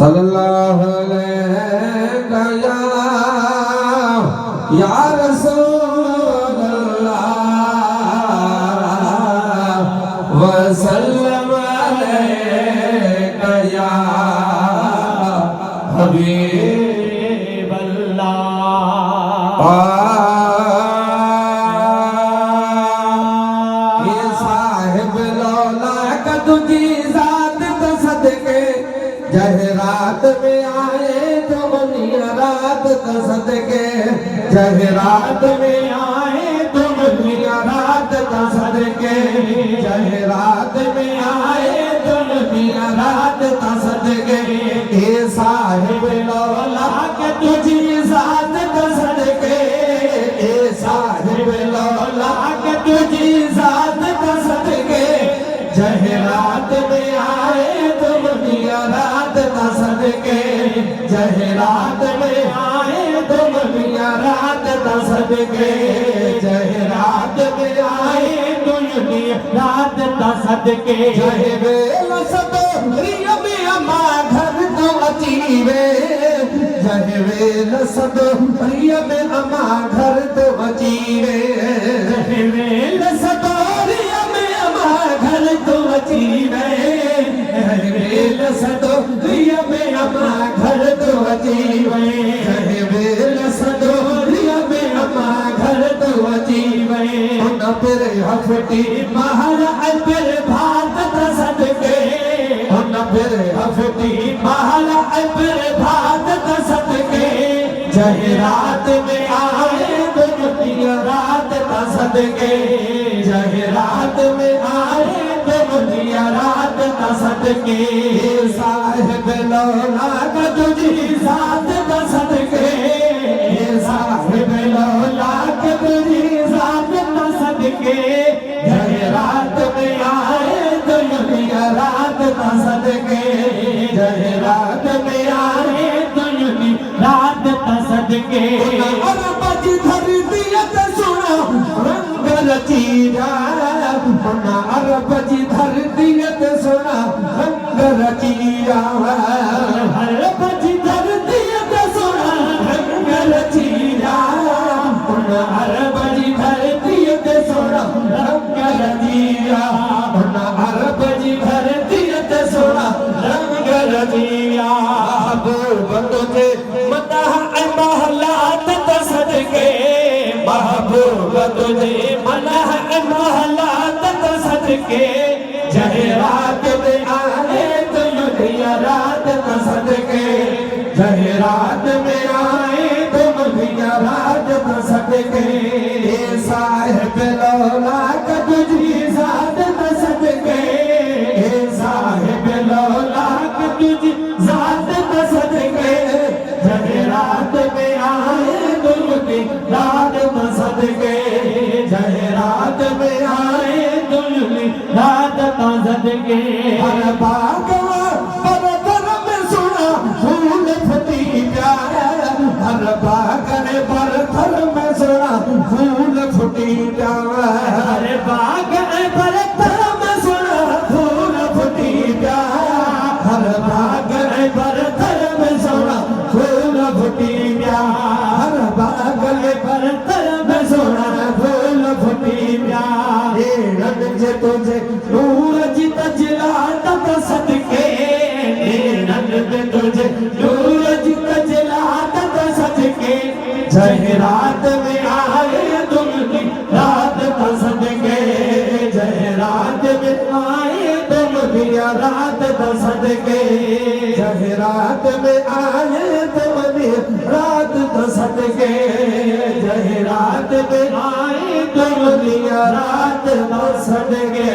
सल्लल्लाहु अलैहि या रसूलल्लाह वसल्लम अलैका या हबीबल्लाह। ये साहिब लौला का तुझी जात तो सदके जहरात में आए तो मनिया रात तो सदके जहरात में आए तो मनिया रात तो सदके जहरात में आए तो मनिया रात तो सदके। ये साहिब लौला के तुझी जात तो सदके ये साहिब लौला के तुझी जात तो सदके जहरात में आए तो मनिया रात तो सदके जहरात में आए तो मनिया रात तो सदके जहरात में आए तो मनिया रात तो सदके। जहवे लसदो रिया में अमा घर तो अचीवे जहवे लसदो रिया में अमा घर तो अचीवे जहवे लसदो रिया में अमा घर तो अचीवे जहवे लसदो रिया में अमा घर तो अचीवे जहवे लसदो रिया में अमा घर तो अचीवे। उन पर हफती महल पर भात तो सदके उन पर हफती महल पर भात तो सदके जहरात में आए तो मनिया रात तो सदके जहरात में आए तो मनिया रात तो सदके। साहिब लौला का तुझी जात तो सदके साहिब लौला का तुझी जात तो सदके जहरात में आए तो मनिया रात तो सदके जहरात में आए तो मनिया रात तो सदके। अरब की धरती ते सुना रंग रचीरा अरब की धरती ते सुना रंग रचीरा अरब की धरती ते सुना रंग रचीरा अरब की धरती ते सुना रंग रचीरा अरब की धरती ते सुना रंग रचीरा। महबूब तुझे मदह महलात तो सदके महबूब तुझे मदह महलात तो सदके जहरात में आए तो मनिया रात तो सदके जहरात में आए तो मनिया रात तो सदके। साहिब लौला का तुझी जात तो सदके साहिब लौला का तुझी जात तो सदके जहरात में आए तो मनिया रात तो सदके जहरात में आए तो मनिया रात तो सदके। हर बाग पर धर्म सुना फूल फटी प्यारा हर बाग पर धर्म सुना फूल फुटी प्यारा हर बाग पर धर्म सुना फूल फुटी प्यारा हर बाग पर धर्म सुना फूल फुटी प्यारा हर बाग पर धर्म सुना फूल फुटी प्यारा। जे तुझे नूर जित जलात तो सदके तुझे नूर जित जलात तो सदके जहरात में आए तुम रात तो सदके जहरात में आए तुम रात तो सदके जहरात में आए तुम रात तो सदके जहरात में आए तुम रात तो सदके।